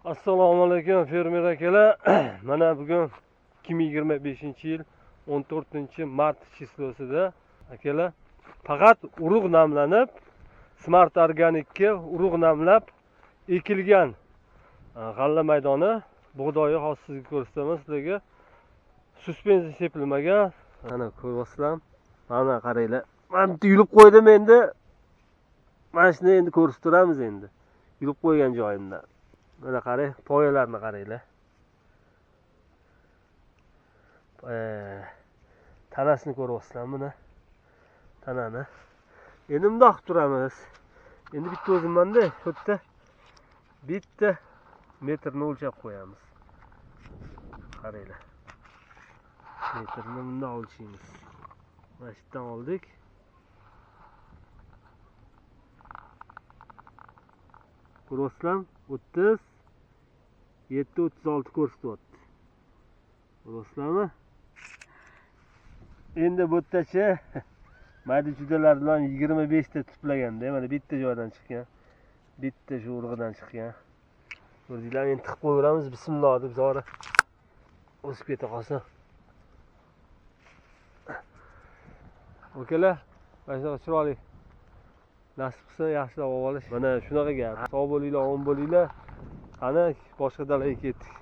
Assalomu alaykum fermer akalar. Mana bugun 2025-yil 14-mart chislosida akalar faqat urug' namlanib, Smart Organicga urug' namlab ekilgan g'alla maydoni bug'doyi hozir sizga ko'rsataman sizlarga. Suspensiya sepilmagan. Mana ko'ryapsizlar. Mana qaranglar. Men bitta yulib qo'ydim endi. Mana shuni endi ko'rsatib turamiz endi. Yulib qo'ygan joyimdan. Mana qarang, poyalarni qaranglar. Tanasini ko'ryapsizlar buni. Tanani. Endi bundoq qilib turamiz. Endi bitta o'zimman-da, shu yerda bitta metrni o'lchab qo'yamiz. Qaranglar. Metrni bundoq o'lchaymiz. Mana shu yerdan oldik. Ko'ryapsizlar? 37-36 ko'rsatyapti. Ko'ryapsizlarmi? Endi bu yerdacha mayda-chudalar bilan 25 ta tiplaganda, mana bitta joydan chiqqan. Bitta shu urug'idan chiqqan. Ko'rdinglar, endi tiqib qo'yamiz. Bismillah deb zora o'sib keta qolsin. Okalar, mana shunaqa chiroyli. Nasib qilsa yaxshilab olish. Mana shunaqa gap. Sog' bo'linglar, omon bo'linglar. Qani boshqa dalaga ketdik.